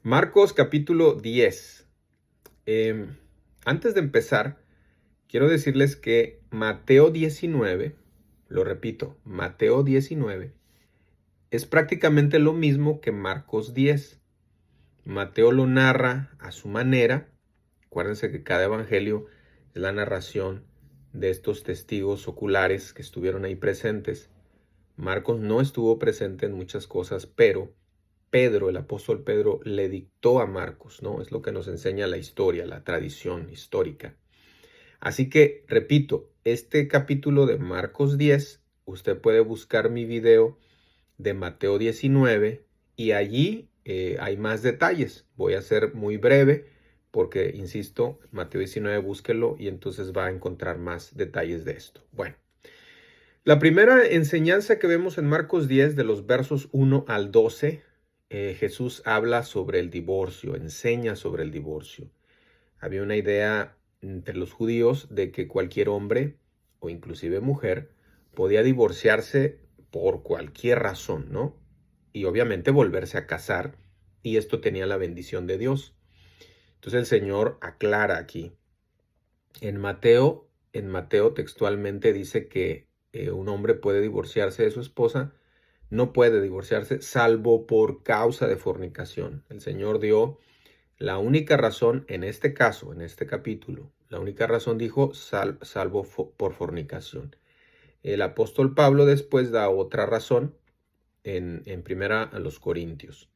Marcos capítulo 10. Antes de empezar, quiero decirles que Mateo 19, lo repito, Mateo 19, es prácticamente lo mismo que Marcos 10. Mateo lo narra a su manera. Acuérdense que cada evangelio es la narración de estos testigos oculares que estuvieron ahí presentes. Marcos no estuvo presente en muchas cosas, pero Pedro, el apóstol Pedro, le dictó a Marcos, ¿no? Es lo que nos enseña la historia, la tradición histórica. Así que, repito, este capítulo de Marcos 10, usted puede buscar mi video de Mateo 19 y allí hay más detalles. Voy a ser muy breve porque, insisto, Mateo 19, búsquelo y entonces va a encontrar más detalles de esto. Bueno. La primera enseñanza que vemos en Marcos 10, de los versos 1 al 12, Jesús habla sobre el divorcio, enseña sobre el divorcio. Había una idea entre los judíos de que cualquier hombre o inclusive mujer podía divorciarse por cualquier razón, ¿no? Y obviamente volverse a casar, y esto tenía la bendición de Dios. Entonces el Señor aclara aquí. En Mateo textualmente dice que un hombre puede divorciarse de su esposa, no puede divorciarse salvo por causa de fornicación. El Señor dio la única razón en este caso, en este capítulo, la única razón dijo salvo por fornicación. El apóstol Pablo después da otra razón en primera a los Corintios.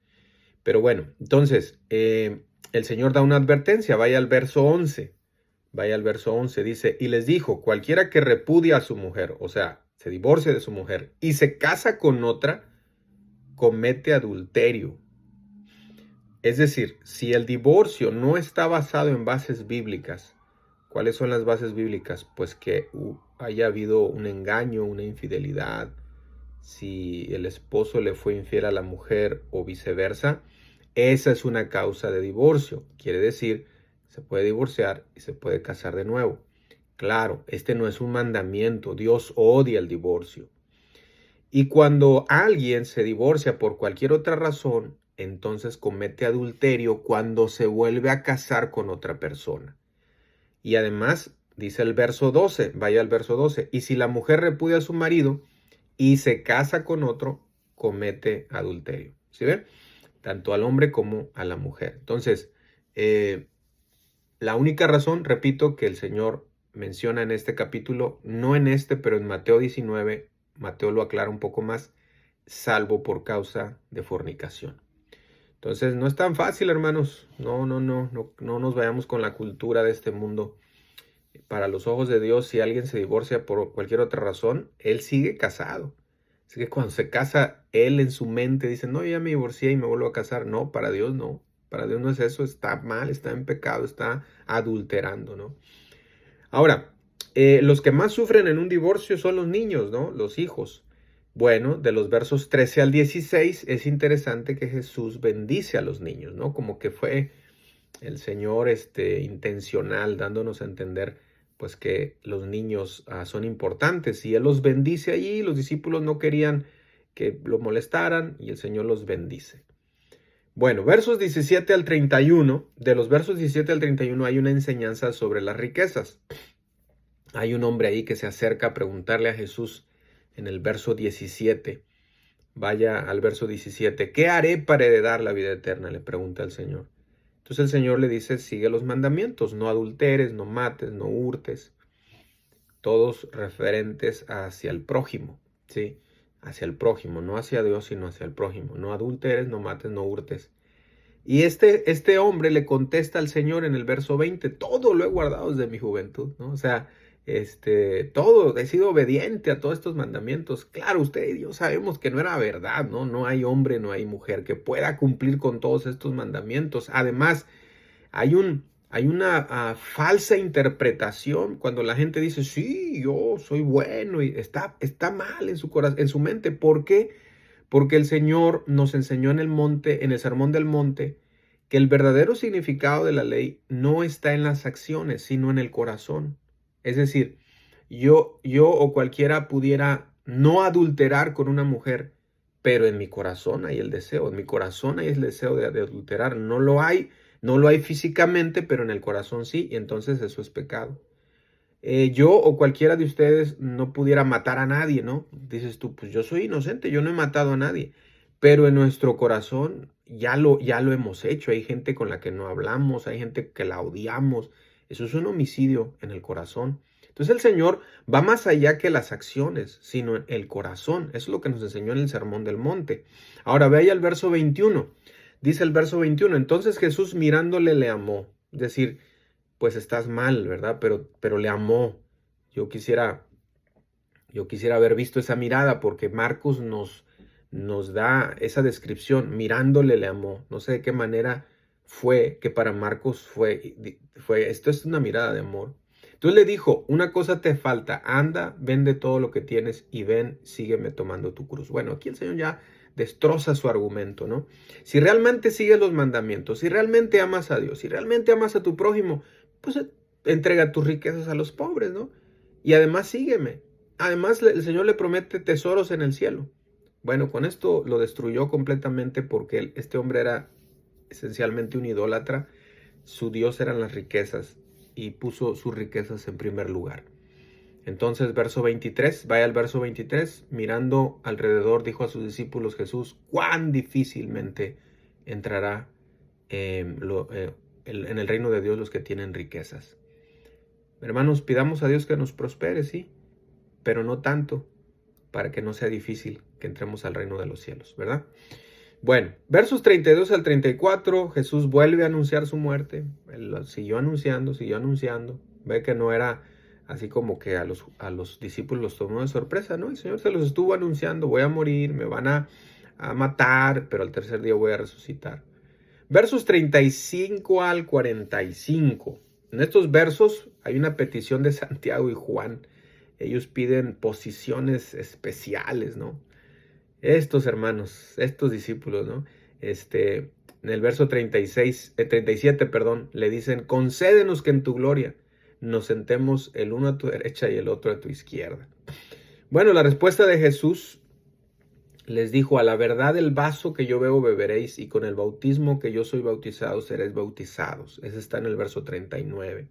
Pero bueno, entonces el Señor da una advertencia, vaya al verso 11. Vaya al verso 11, dice, y les dijo, cualquiera que repudia a su mujer, o sea, se divorcia de su mujer y se casa con otra, comete adulterio. Es decir, si el divorcio no está basado en bases bíblicas, ¿cuáles son las bases bíblicas? Pues que haya habido un engaño, una infidelidad, si el esposo le fue infiel a la mujer o viceversa, esa es una causa de divorcio. Quiere decir, se puede divorciar y se puede casar de nuevo. Claro, este no es un mandamiento. Dios odia el divorcio. Y cuando alguien se divorcia por cualquier otra razón, entonces comete adulterio cuando se vuelve a casar con otra persona. Y además, dice el verso 12, vaya al verso 12, y si la mujer repudia a su marido y se casa con otro, comete adulterio. ¿Sí ven? Tanto al hombre como a la mujer. Entonces, la única razón, repito, que el Señor menciona en este capítulo, no en este, pero en Mateo 19, Mateo lo aclara un poco más, salvo por causa de fornicación. Entonces, no es tan fácil, hermanos. No nos vayamos con la cultura de este mundo. Para los ojos de Dios, si alguien se divorcia por cualquier otra razón, él sigue casado. Así que cuando se casa, él en su mente dice, no, ya me divorcié y me vuelvo a casar. No, para Dios no. Para Dios no es eso, está mal, está en pecado, está adulterando, ¿no? Ahora, los que más sufren en un divorcio son los niños, ¿no? Los hijos. Bueno, de los versos 13 al 16 es interesante que Jesús bendice a los niños, ¿no? Como que fue el Señor intencional, dándonos a entender pues que los niños son importantes, y Él los bendice allí. Los discípulos no querían que lo molestaran y el Señor los bendice. Bueno, versos 17 al 31, de los versos 17 al 31 hay una enseñanza sobre las riquezas. Hay un hombre ahí que se acerca a preguntarle a Jesús en el verso 17. Vaya al verso 17. ¿Qué haré para heredar la vida eterna?, le pregunta el Señor. Entonces el Señor le dice, sigue los mandamientos, no adulteres, no mates, no hurtes, todos referentes hacia el prójimo, ¿sí? Hacia el prójimo, no hacia Dios, sino hacia el prójimo. No adulteres, no mates, no hurtes. Y este hombre le contesta al Señor en el verso 20, todo lo he guardado desde mi juventud, ¿no? O sea, todo, he sido obediente a todos estos mandamientos. Claro, usted y yo sabemos que no era verdad, ¿no? No hay hombre, no hay mujer que pueda cumplir con todos estos mandamientos. Además, hay una falsa interpretación cuando la gente dice, sí, yo soy bueno, y está mal en su corazón, en su mente. ¿Por qué? Porque el Señor nos enseñó en el monte, en el Sermón del Monte, que el verdadero significado de la ley no está en las acciones, sino en el corazón. Es decir, yo o cualquiera pudiera no adulterar con una mujer, pero en mi corazón hay el deseo, en mi corazón hay el deseo de adulterar. No lo hay físicamente, pero en el corazón sí, y entonces eso es pecado. Yo o cualquiera de ustedes no pudiera matar a nadie, ¿no? Dices tú, pues yo soy inocente, yo no he matado a nadie, pero en nuestro corazón ya lo hemos hecho. Hay gente con la que no hablamos, hay gente que la odiamos. Eso es un homicidio en el corazón. Entonces el Señor va más allá que las acciones, sino en el corazón. Eso es lo que nos enseñó en el Sermón del Monte. Ahora ve ahí al verso 21. Dice el verso 21, entonces Jesús mirándole le amó. Es decir, pues estás mal, ¿verdad? Pero le amó. Yo quisiera haber visto esa mirada porque Marcos nos da esa descripción. Mirándole le amó. No sé de qué manera fue que para Marcos esto es una mirada de amor. Entonces le dijo, una cosa te falta, anda, vende todo lo que tienes y ven, sígueme tomando tu cruz. Bueno, aquí el Señor ya destroza su argumento, ¿no? Si realmente sigues los mandamientos, si realmente amas a Dios, si realmente amas a tu prójimo, pues entrega tus riquezas a los pobres, ¿no? Y además sígueme. Además el Señor le promete tesoros en el cielo. Bueno, con esto lo destruyó completamente porque este hombre era esencialmente un idólatra. Su Dios eran las riquezas y puso sus riquezas en primer lugar. Entonces, verso 23, vaya al verso 23, mirando alrededor, dijo a sus discípulos Jesús, cuán difícilmente entrará en el reino de Dios los que tienen riquezas. Hermanos, pidamos a Dios que nos prospere, sí, pero no tanto para que no sea difícil que entremos al reino de los cielos, ¿verdad? Bueno, versos 32 al 34, Jesús vuelve a anunciar su muerte. Él siguió anunciando. Ve que no era así como que a los discípulos los tomó de sorpresa, ¿no? El Señor se los estuvo anunciando, voy a morir, me van a matar, pero al tercer día voy a resucitar. Versos 35 al 45. En estos versos hay una petición de Santiago y Juan. Ellos piden posiciones especiales, ¿no? Estos hermanos, estos discípulos, ¿no? En el verso 37, perdón, le dicen, concédenos que en tu gloria nos sentemos el uno a tu derecha y el otro a tu izquierda. Bueno, la respuesta de Jesús les dijo, a la verdad el vaso que yo bebo beberéis y con el bautismo que yo soy bautizado seréis bautizados. Ese está en el verso 39.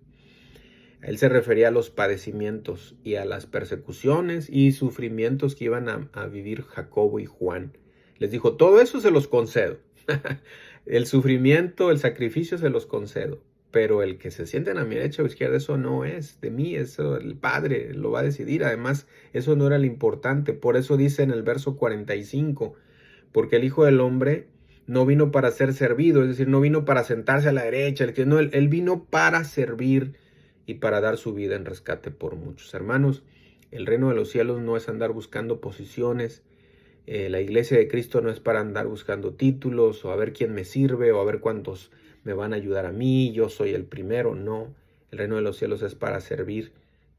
Él se refería a los padecimientos y a las persecuciones y sufrimientos que iban a vivir Jacobo y Juan. Les dijo, todo eso se los concedo. El sufrimiento, el sacrificio se los concedo. Pero el que se sienten a mi derecha o izquierda, eso no es de mí, eso el Padre lo va a decidir. Además, eso no era lo importante. Por eso dice en el verso 45, porque el Hijo del Hombre no vino para ser servido, es decir, no vino para sentarse a la derecha, no, él vino para servir y para dar su vida en rescate por muchos. Hermanos, el reino de los cielos no es andar buscando posiciones. La iglesia de Cristo no es para andar buscando títulos o a ver quién me sirve o a ver cuántos me van a ayudar a mí, yo soy el primero. No, el reino de los cielos es para servir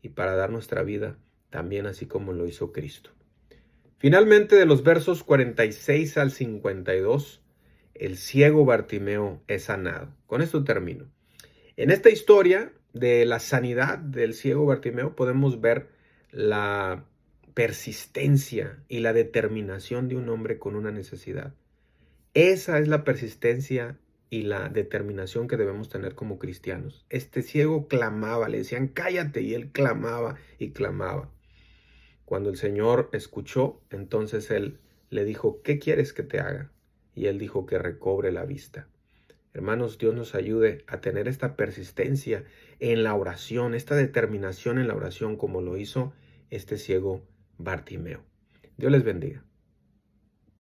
y para dar nuestra vida también así como lo hizo Cristo. Finalmente, de los versos 46 al 52, el ciego Bartimeo es sanado. Con esto termino. En esta historia de la sanidad del ciego Bartimeo podemos ver la persistencia y la determinación de un hombre con una necesidad. Esa es la persistencia y la determinación que debemos tener como cristianos. Este ciego clamaba, le decían cállate y él clamaba y clamaba. Cuando el Señor escuchó, entonces él le dijo, ¿qué quieres que te haga? Y él dijo que recobre la vista. Hermanos, Dios nos ayude a tener esta persistencia en la oración, esta determinación en la oración como lo hizo este ciego Bartimeo. Dios les bendiga.